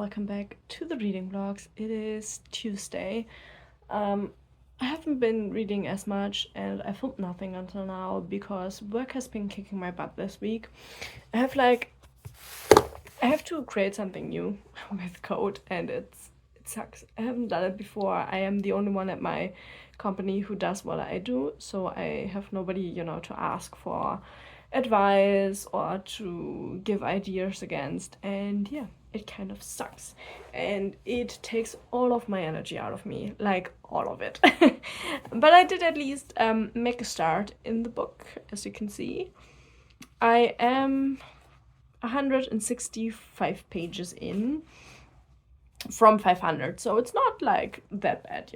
welcome back to the reading vlogs. It is Tuesday. I haven't been reading as much and I filmed nothing until now because work has been kicking my butt this week. I have to create something new with code and it sucks. I haven't done it before. I am the only one at my company who does what I do, so I have nobody, to ask for advice or to give ideas against, and yeah, it kind of sucks and it takes all of my energy out of me, like all of it. But I did at least make a start in the book. As you can see, I am 165 pages in from 500, so it's not like that bad.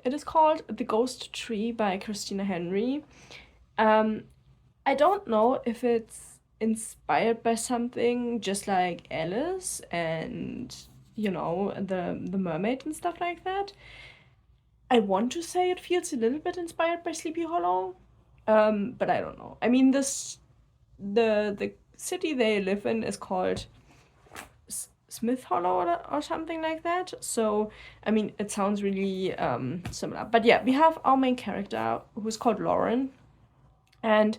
It is called The Ghost Tree by Christina Henry. I don't know if it's inspired by something just like Alice and, the mermaid and stuff like that. I want to say it feels a little bit inspired by Sleepy Hollow, but I don't know. I mean, the city they live in is called Smith Hollow or something like that. So, I mean, it sounds really similar. But yeah, we have our main character who's called Lauren, and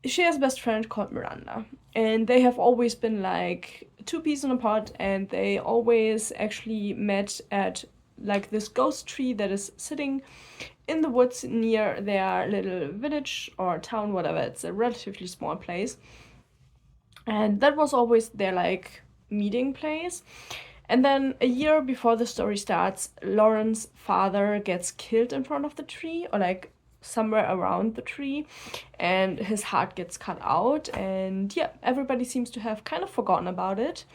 she has a best friend called Miranda, and they have always been like two peas in a pod, and they always actually met at like this ghost tree that is sitting in the woods near their little village or town, whatever. It's a relatively small place, and that was always their like meeting place. And then a year before the story starts, Lauren's father gets killed in front of the tree, or like somewhere around the tree, and his heart gets cut out, and yeah, everybody seems to have kind of forgotten about it.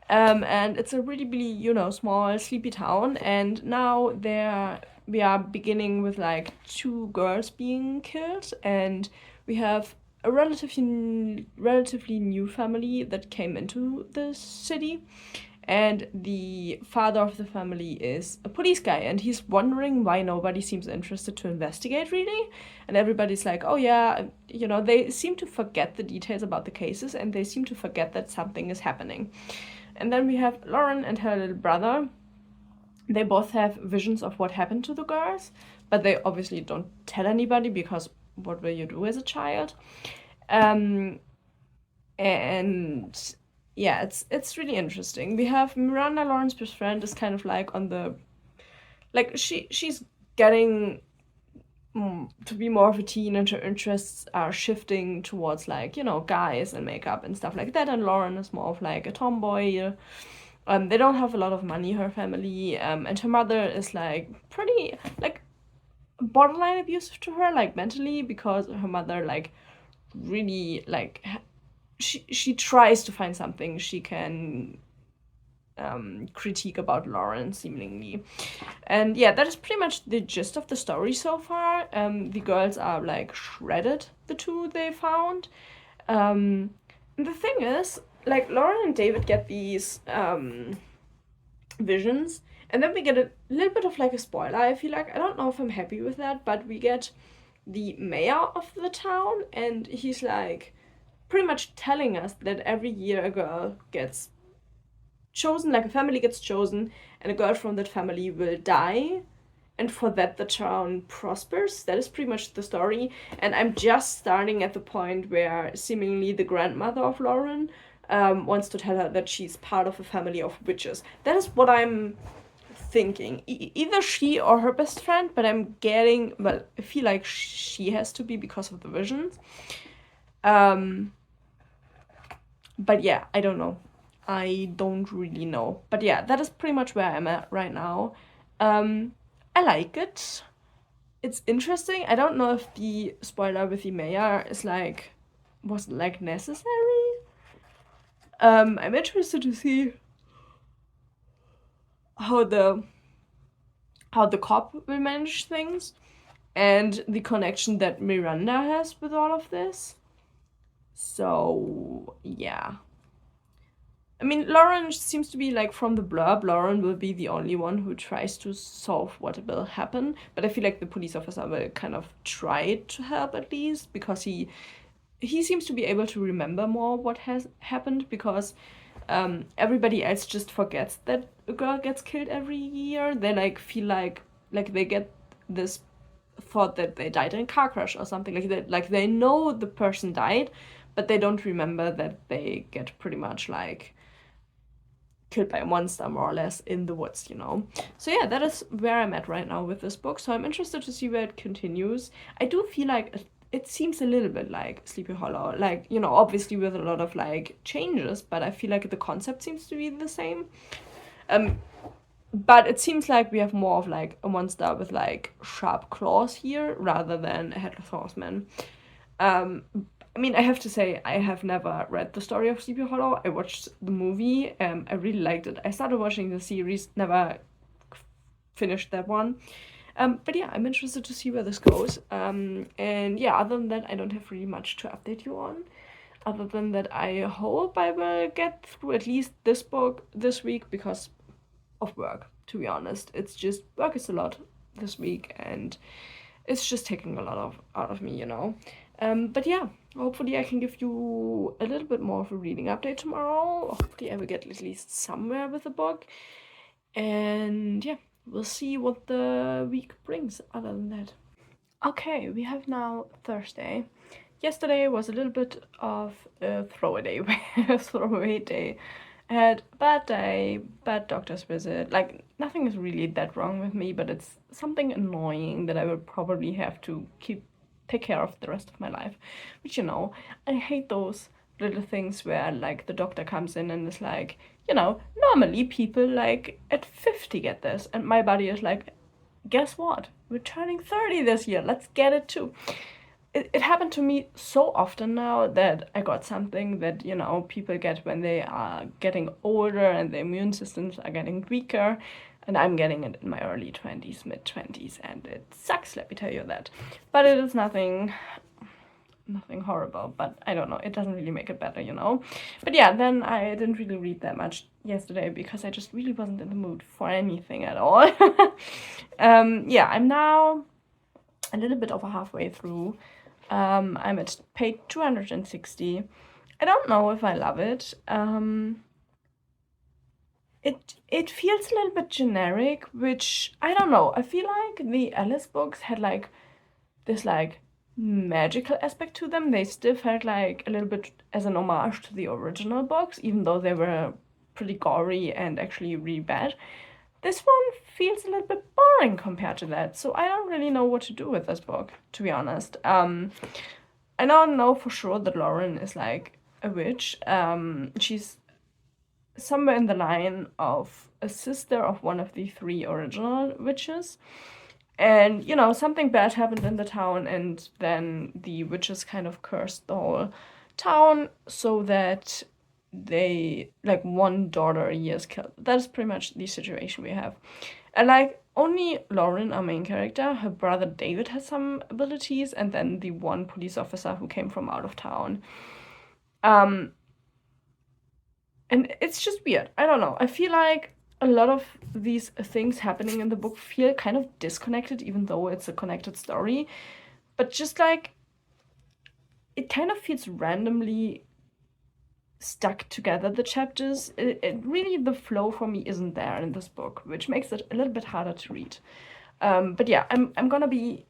And it's a really, really, small, sleepy town, and now we are beginning with like two girls being killed, and we have a relatively new family that came into the city, and the father of the family is a police guy, and he's wondering why nobody seems interested to investigate, really. And everybody's like, oh yeah, they seem to forget the details about the cases, and they seem to forget that something is happening. And then we have Lauren and her little brother. They both have visions of what happened to the girls, but they obviously don't tell anybody, because what will you do as a child? And yeah, it's really interesting. We have Miranda, Lauren's best friend, is kind of like on the, like, she's getting to be more of a teen, and her interests are shifting towards like, guys and makeup and stuff like that. And Lauren is more of like a tomboy. They don't have a lot of money, her family, and her mother is like pretty like borderline abusive to her, like mentally, because her mother like really like she tries to find something she can critique about Lauren, seemingly. And yeah, that is pretty much the gist of the story so far. The girls are like shredded, the two they found. And the thing is, like, Lauren and David get these visions, and then we get a little bit of like a spoiler. I feel like, I don't know if I'm happy with that, but we get the mayor of the town, and he's like pretty much telling us that every year a girl gets chosen, like a family gets chosen, and a girl from that family will die, and for that the town prospers. That is pretty much the story, and I'm just starting at the point where seemingly the grandmother of Lauren wants to tell her that she's part of a family of witches. That is what I'm thinking. Either she or her best friend, but I feel like she has to be because of the visions. But yeah, I don't know. I don't really know. But yeah, that is pretty much where I'm at right now. I like it. It's interesting. I don't know if the spoiler with the mayor was like necessary. I'm interested to see how the cop will manage things, and the connection that Miranda has with all of this. So yeah. I mean, Lauren seems to be like, from the blurb, Lauren will be the only one who tries to solve what will happen. But I feel like the police officer will kind of try to help, at least, because he seems to be able to remember more what has happened, because everybody else just forgets that a girl gets killed every year. They like feel like they get this thought that they died in a car crash or something like that. Like they know the person died, but they don't remember that they get pretty much like killed by a monster more or less in the woods, you know. So yeah, that is where I'm at right now with this book. So I'm interested to see where it continues. I do feel like it seems a little bit like Sleepy Hollow, like, you know, obviously with a lot of like changes, but I feel like the concept seems to be the same. But it seems like we have more of like a monster with like sharp claws here rather than a headless horseman. I mean, I have to say, I have never read the story of Sleepy Hollow. I watched the movie. I really liked it. I started watching the series, never finished that one. But yeah, I'm interested to see where this goes. And yeah, other than that, I don't have really much to update you on. Other than that, I hope I will get through at least this book this week because of work, to be honest. It's just, work is a lot this week, and it's just taking a lot out of me, you know. But yeah, hopefully I can give you a little bit more of a reading update tomorrow. Hopefully I will get at least somewhere with the book. And yeah, we'll see what the week brings other than that. Okay, we have now Thursday. Yesterday was a little bit of a throwaway day. I had a bad day, bad doctor's visit. Like, nothing is really that wrong with me, but it's something annoying that I will probably have to take care of the rest of my life. Which, you know, I hate those little things where, like, the doctor comes in and is like, you know, normally people, like, at 50 get this. And my body is like, guess what? We're turning 30 this year. Let's get it too. It happened to me so often now that I got something that, you know, people get when they are getting older and their immune systems are getting weaker. And I'm getting it in my early 20s, mid 20s, and it sucks, let me tell you that. But it is nothing horrible, but I don't know, it doesn't really make it better, you know. But yeah, then I didn't really read that much yesterday because I just really wasn't in the mood for anything at all. Yeah, I'm now a little bit over halfway through. I'm at page 260. I don't know if I love it. It feels a little bit generic, which I don't know. I feel like the Alice books had like this like magical aspect to them. They still felt like a little bit as an homage to the original books, even though they were pretty gory and actually really bad. This one feels a little bit boring compared to that, so I don't really know what to do with this book, to be honest. I don't know for sure that Lauren is like a witch. She's somewhere in the line of a sister of one of the three original witches. And, you know, something bad happened in the town, and then the witches kind of cursed the whole town so that they, like, one daughter a year is killed. That is pretty much the situation we have. And, like, only Lauren, our main character, her brother David has some abilities, and then the one police officer who came from out of town. And it's just weird. I don't know. I feel like a lot of these things happening in the book feel kind of disconnected, even though it's a connected story. But just like, it kind of feels randomly stuck together, the chapters. It really, the flow for me isn't there in this book, which makes it a little bit harder to read. But yeah, I'm gonna be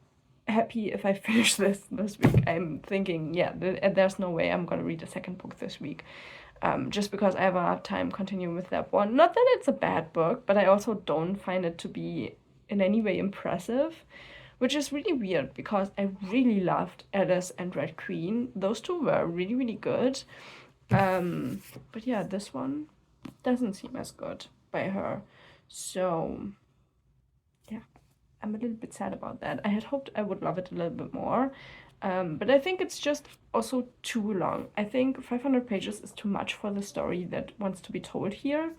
happy if I finish this week. I'm thinking, yeah, there's no way I'm gonna read a second book this week. Just because I have a hard time continuing with that one. Not that it's a bad book, but I also don't find it to be in any way impressive, which is really weird because I really loved Alice and Red Queen. Those two were really, really good. But yeah, this one doesn't seem as good by her. So yeah, I'm a little bit sad about that. I had hoped I would love it a little bit more. But I think it's just also too long. I think 500 pages is too much for the story that wants to be told here.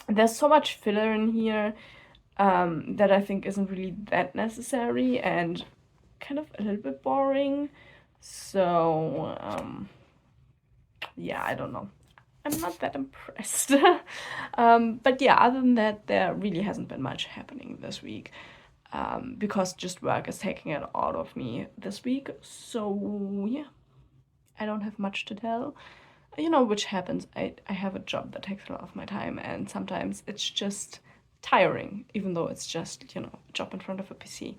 There's so much filler in here that I think isn't really that necessary and kind of a little bit boring. So, yeah, I don't know. I'm not that impressed. But yeah, other than that, there really hasn't been much happening this week. Because just work is taking it out of me this week. So yeah, I don't have much to tell. you know, which happens. I have a job that takes a lot of my time, and sometimes it's just tiring, even though it's just, you know, a job in front of a PC.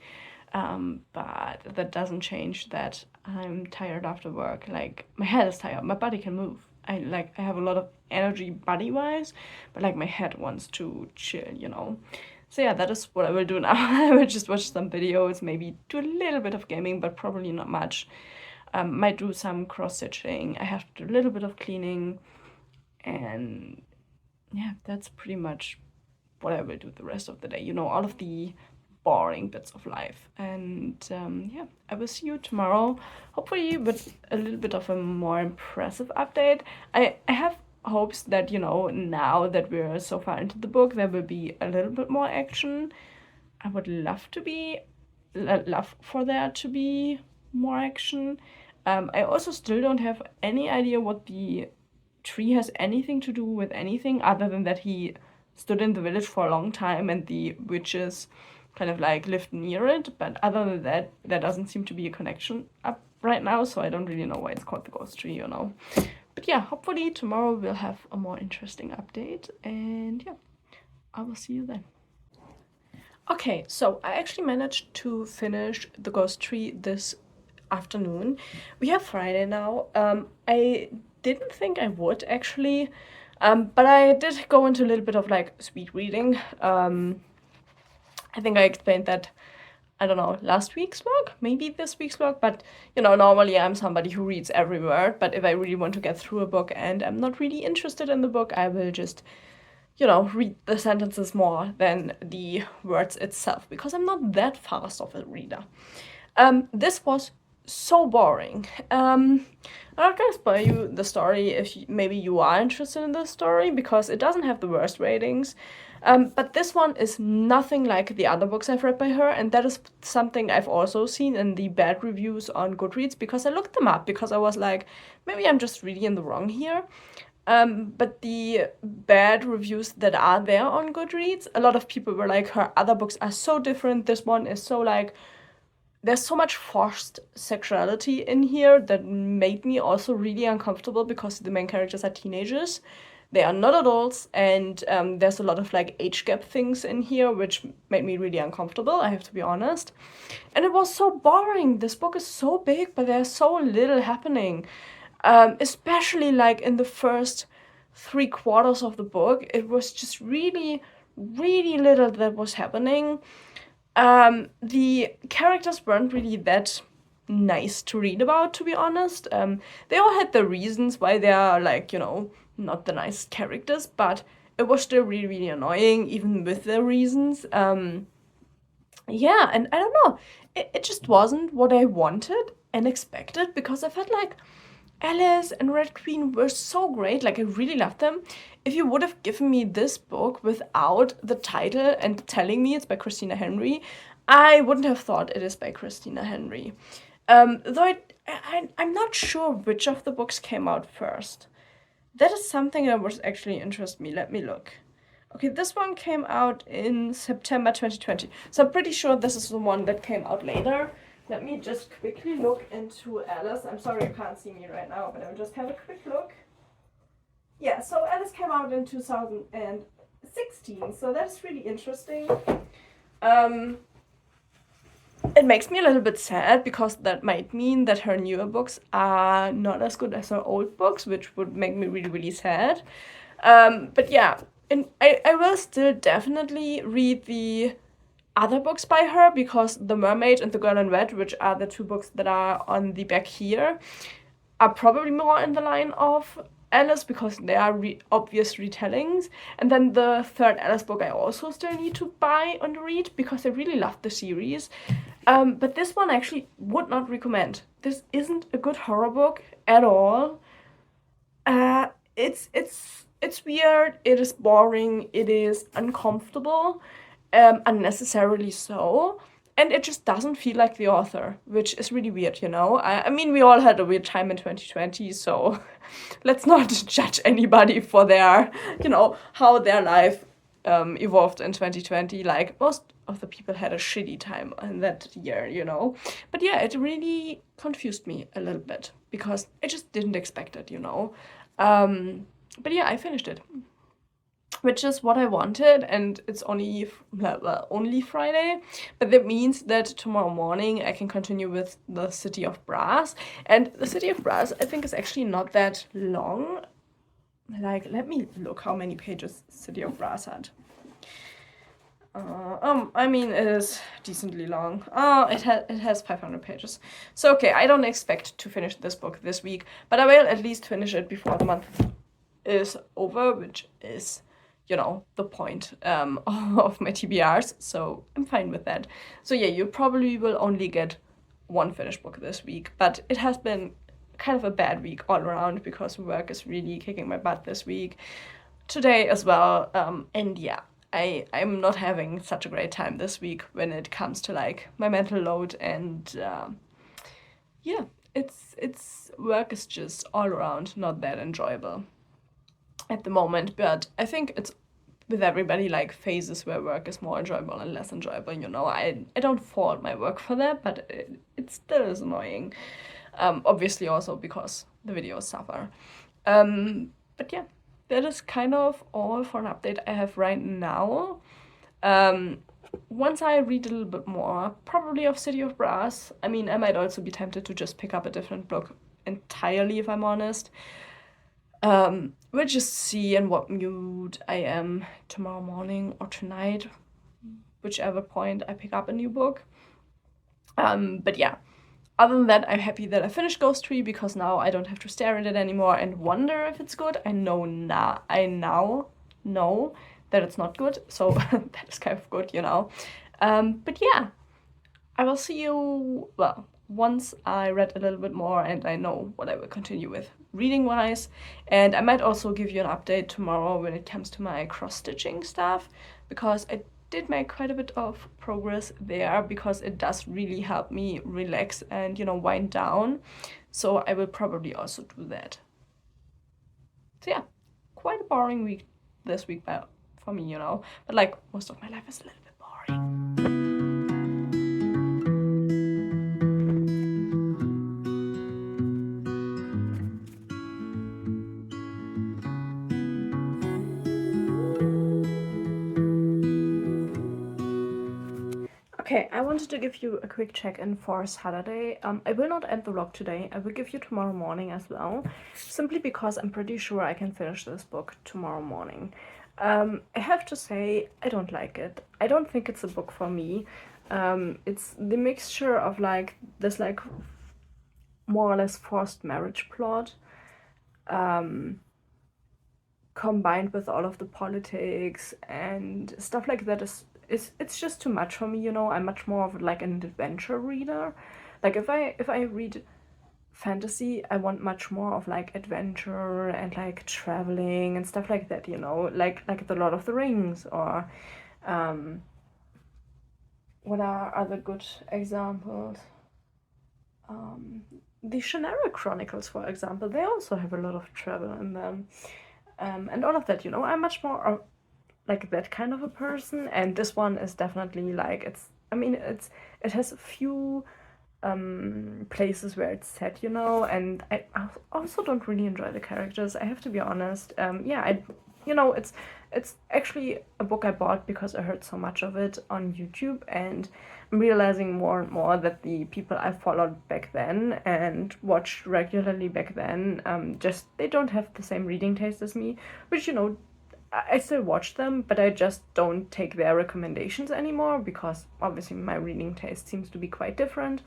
But that doesn't change that I'm tired after work. Like, my head is tired, my body can move. I have a lot of energy body wise, but like my head wants to chill, you know. So yeah, that is what I will do now. I will just watch some videos, maybe do a little bit of gaming, but probably not much. Might do some cross stitching. I have to do a little bit of cleaning, and yeah, that's pretty much what I will do the rest of the day. You know, all of the boring bits of life. And yeah, I will see you tomorrow, hopefully with a little bit of a more impressive update. I have hopes that, you know, now that we're so far into the book, there will be a little bit more action. I would love for there to be more action. I also still don't have any idea what the tree has anything to do with anything other than that he stood in the village for a long time and the witches kind of like lived near it. But other than that, there doesn't seem to be a connection up right now, so I don't really know why it's called the ghost tree, you know. But yeah, hopefully tomorrow we'll have a more interesting update, and yeah, I will see you then. Okay, so I actually managed to finish the ghost tree this afternoon. We have Friday now. I didn't think I would actually, but I did go into a little bit of like speed reading. I think I explained that, I don't know, last week's vlog, maybe this week's vlog, but you know, normally I'm somebody who reads every word, but if I really want to get through a book and I'm not really interested in the book, I will just, you know, read the sentences more than the words itself, because I'm not that fast of a reader. This was so boring. I'm not gonna spoil you the story if maybe you are interested in this story, because it doesn't have the worst ratings. But this one is nothing like the other books I've read by her, and that is something I've also seen in the bad reviews on Goodreads, because I looked them up, because I was like, maybe I'm just reading in the wrong here. But the bad reviews that are there on Goodreads, a lot of people were like, her other books are so different. This one is so like, there's so much forced sexuality in here that made me also really uncomfortable, because the main characters are teenagers. They are not adults, and there's a lot of like age gap things in here, which made me really uncomfortable, I have to be honest. And it was so boring. This book is so big, but there's so little happening. Especially like in the first 3/4 of the book, it was just really, really little that was happening. The characters weren't really that nice to read about, to be honest. They all had their reasons why they are like, you know, not the nice characters, but it was still really, really annoying, even with their reasons. Yeah, and I don't know, it just wasn't what I wanted and expected, because I felt like Alice and Red Queen were so great. Like, I really loved them. If you would have given me this book without the title and telling me it's by Christina Henry, I wouldn't have thought it is by Christina Henry. Though I'm not sure which of the books came out first. That is something that would actually interest me. Let me look. Okay, this one came out in September 2020. So I'm pretty sure this is the one that came out later. Let me just quickly look into Alice. I'm sorry you can't see me right now, but I'll just have a quick look. Yeah, so Alice came out in 2016, so that's really interesting. It makes me a little bit sad, because that might mean that her newer books are not as good as her old books, which would make me really, really sad. But yeah, and I will still definitely read the other books by her, because The Mermaid and The Girl in Red, which are the two books that are on the back here, are probably more in the line of Alice, because they are obvious retellings. And then the third Alice book I also still need to buy and read, because I really loved the series. But this one I actually would not recommend. This isn't a good horror book at all. It's weird, it is boring, it is uncomfortable, unnecessarily so, and it just doesn't feel like the author, which is really weird, you know? I mean, we all had a weird time in 2020, so let's not judge anybody for their, you know, how their life evolved in 2020. Like, most of the people had a shitty time in that year, you know? But yeah, it really confused me a little bit, because I just didn't expect it, you know? But yeah, I finished it, which is what I wanted, and it's only only Friday, but that means that tomorrow morning I can continue with the City of Brass. And the City of Brass, I think, is actually not that long. Like, let me look how many pages City of Brass had. I mean, it is decently long. It has 500 pages. So okay, I don't expect to finish this book this week, but I will at least finish it before the month is over, which is, you know, the point of my TBRs. So I'm fine with that. So yeah, you probably will only get one finished book this week, but it has been kind of a bad week all around because work is really kicking my butt this week. Today as well, and yeah, I'm not having such a great time this week when it comes to like my mental load, and yeah, it's work is just all around not that enjoyable at the moment. But I think it's with everybody, like phases where work is more enjoyable and less enjoyable. You know, I don't fault my work for that, but it still is annoying. Obviously also because the videos suffer. But yeah, that is kind of all for an update I have right now. Once I read a little bit more, probably of City of Brass, I mean, I might also be tempted to just pick up a different book entirely, if I'm honest. We'll just see in what mood I am tomorrow morning or tonight, whichever point I pick up a new book. But yeah, other than that, I'm happy that I finished Ghost Tree because now I don't have to stare at it anymore and wonder if it's good. I now know that it's not good, so that is kind of good, you know. But yeah, I will see you, well, once I read a little bit more and I know what I will continue with reading wise. And I might also give you an update tomorrow when it comes to my cross stitching stuff, because I did make quite a bit of progress there, because it does really help me relax and, you know, wind down. So I will probably also do that. So yeah, quite a boring week this week for me, you know, but like most of my life is a little bit boring. Okay, I wanted to give you a quick check-in for Saturday. I will not end the vlog today. I will give you tomorrow morning as well, simply because I'm pretty sure I can finish this book tomorrow morning. I have to say, I don't like it. I don't think it's a book for me. It's the mixture of like this like more or less forced marriage plot, combined with all of the politics and stuff like that it's just too much for me, you know. I'm much more of like an adventure reader. Like if I read fantasy, I want much more of like adventure and like traveling and stuff like that, you know, like the Lord of the Rings, or what are other good examples? The Shannara Chronicles, for example, they also have a lot of travel in them. And all of that, you know. I'm much more like that kind of a person, and this one is definitely like, it has a few places where it's set, you know, and I also don't really enjoy the characters, I have to be honest. It's actually a book I bought because I heard so much of it on YouTube, and I'm realizing more and more that the people I followed back then and watched regularly back then, just they don't have the same reading taste as me, which, you know, I still watch them, but I just don't take their recommendations anymore, because obviously my reading taste seems to be quite different.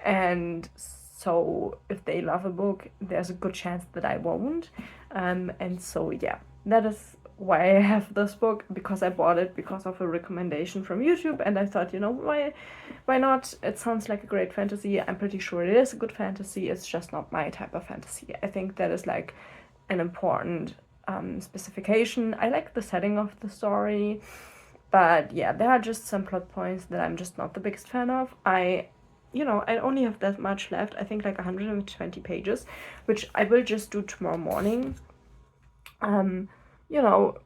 And so if they love a book, there's a good chance that I won't. And so yeah, that is why I have this book, because I bought it because of a recommendation from YouTube, and I thought, you know, why not? It sounds like a great fantasy. I'm pretty sure it is a good fantasy. It's just not my type of fantasy. I think that is like an important specification. I like the setting of the story, but yeah, there are just some plot points that I'm just not the biggest fan of. I only have that much left. I think like 120 pages, which I will just do tomorrow morning. You know,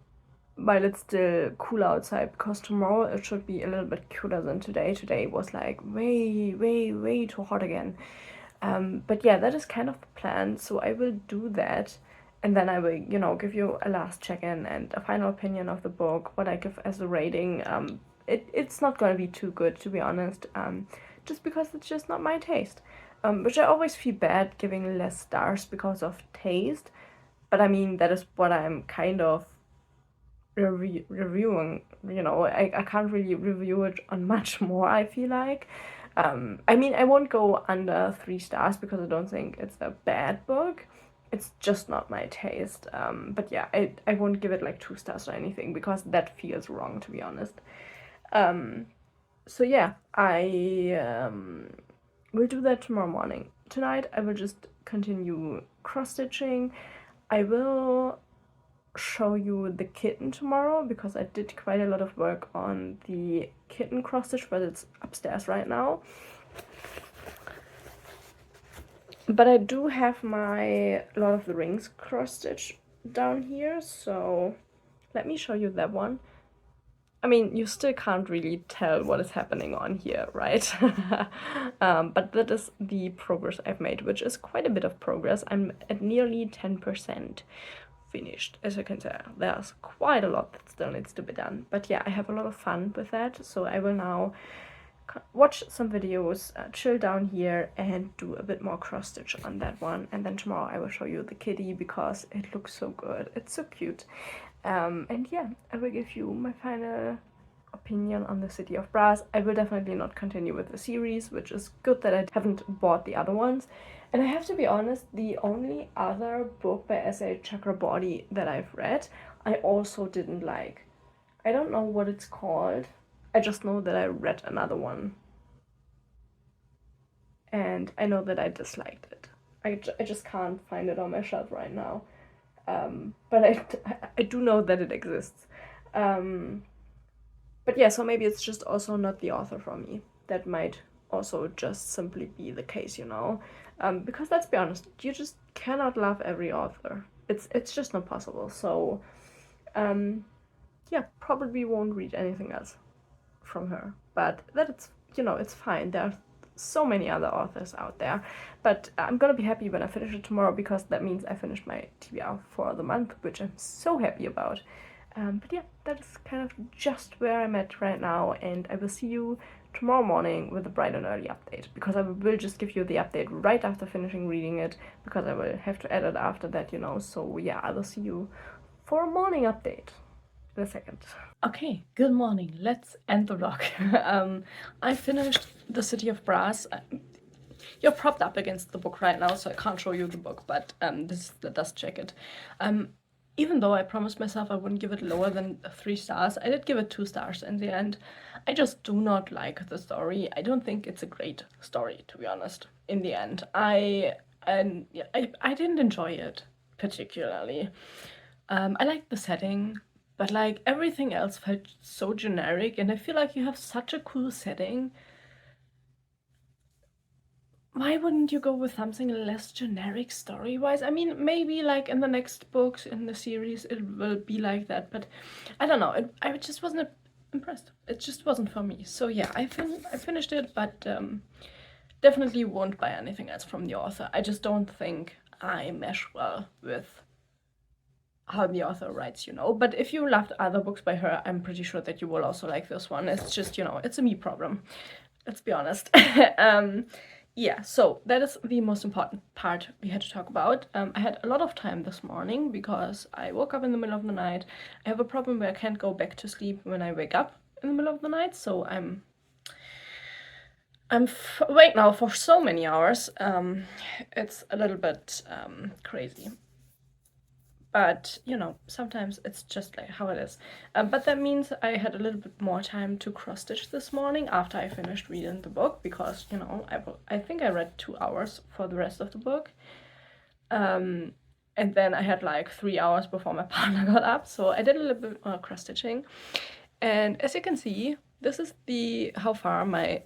while it's still cool outside, because tomorrow it should be a little bit cooler than today. Today was like way too hot again. But yeah, that is kind of the plan. So I will do that. And then I will, you know, give you a last check-in and a final opinion of the book, what I give as a rating. It's not gonna be too good, to be honest, just because it's just not my taste. Which I always feel bad giving less stars because of taste, but I mean, that is what I'm kind of reviewing, you know. I can't really review it on much more, I feel like. I mean, I won't go under 3 stars because I don't think it's a bad book. It's just not my taste. But yeah, I won't give it like 2 stars or anything because that feels wrong, to be honest. So yeah, I will do that tomorrow morning. Tonight, I will just continue cross stitching. I will show you the kitten tomorrow because I did quite a lot of work on the kitten cross stitch, but it's upstairs right now. But I do have my Lord of the Rings cross stitch down here, so let me show you that one. I mean, you still can't really tell what is happening on here, right? But that is the progress I've made, which is quite a bit of progress. I'm at nearly 10% finished. As you can tell, there's quite a lot that still needs to be done. But yeah, I have a lot of fun with that, so I will now watch some videos, chill down here, and do a bit more cross stitch on that one. And then tomorrow I will show you the kitty because it looks so good. It's so cute. And yeah, I will give you my final opinion on the City of Brass. I will definitely not continue with the series, which is good that I haven't bought the other ones. And I have to be honest, the only other book by S.A. Chakraborty that I've read, I also didn't like. I don't know what it's called. I just know that I read another one. And I know that I disliked it. I just can't find it on my shelf right now. But I do know that it exists. But yeah, so maybe it's just also not the author for me. That might also just simply be the case, you know? Because let's be honest, you just cannot love every author. It's just not possible. So, yeah, probably won't read anything else from her. But that's, you know, it's fine. There are so many other authors out there. But I'm gonna be happy when I finish it tomorrow because that means I finished my TBR for the month, which I'm so happy about. But yeah, that's kind of just where I'm at right now, and I will see you tomorrow morning with a bright and early update, because I will just give you the update right after finishing reading it, because I will have to edit after that, you know. So yeah, I will see you for a morning update in a second. Okay, good morning. Let's end the vlog. I finished The City of Brass. You're propped up against the book right now, so I can't show you the book, but this is the dust jacket. Even though I promised myself I wouldn't give it lower than 3 stars, I did give it 2 stars in the end. I just do not like the story. I don't think it's a great story, to be honest, in the end. I didn't enjoy it particularly. I liked the setting, but like everything else felt so generic, and I feel like you have such a cool setting. Why wouldn't you go with something less generic story-wise? I mean, maybe like in the next books in the series it will be like that, but I don't know. I just wasn't impressed. It just wasn't for me. So yeah, I finished it, but definitely won't buy anything else from the author. I just don't think I mesh well with how the author writes, you know. But if you loved other books by her, I'm pretty sure that you will also like this one. It's just, you know, it's a me problem. Let's be honest. Yeah, so that is the most important part we had to talk about. I had a lot of time this morning because I woke up in the middle of the night. I have a problem where I can't go back to sleep when I wake up in the middle of the night, so I'm awake now for so many hours. It's a little bit crazy. But, you know, sometimes it's just like how it is. But that means I had a little bit more time to cross-stitch this morning after I finished reading the book, because, you know, I think I read 2 hours for the rest of the book. And then I had like 3 hours before my partner got up, so I did a little bit more cross-stitching. And as you can see, this is how far my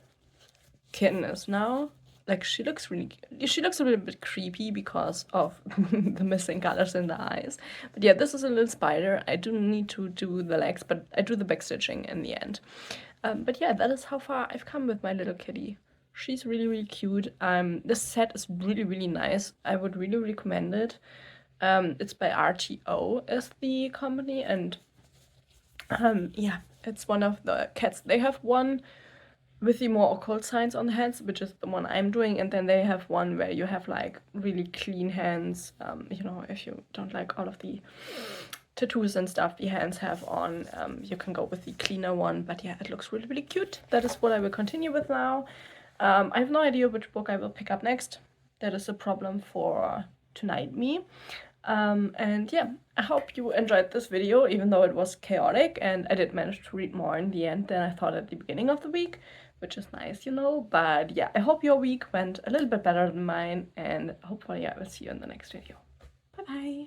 kitten is now. Like, she looks a little bit creepy because of the missing colors in the eyes. But yeah, this is a little spider. I do need to do the legs, but I do the back stitching in the end. But yeah, that is how far I've come with my little kitty. She's really, really cute. This set is really, really nice. I would really recommend it. It's by RTO is the company, and yeah, it's one of the cats. They have one with the more occult signs on the hands, which is the one I'm doing, and then they have one where you have like really clean hands. You know, if you don't like all of the tattoos and stuff the hands have on, you can go with the cleaner one. But yeah, it looks really, really cute. That is what I will continue with now. I have no idea which book I will pick up next. That is a problem for tonight me. And yeah, I hope you enjoyed this video, even though it was chaotic, and I did manage to read more in the end than I thought at the beginning of the week, which is nice, you know. But yeah, I hope your week went a little bit better than mine, and hopefully I will see you in the next video. Bye bye!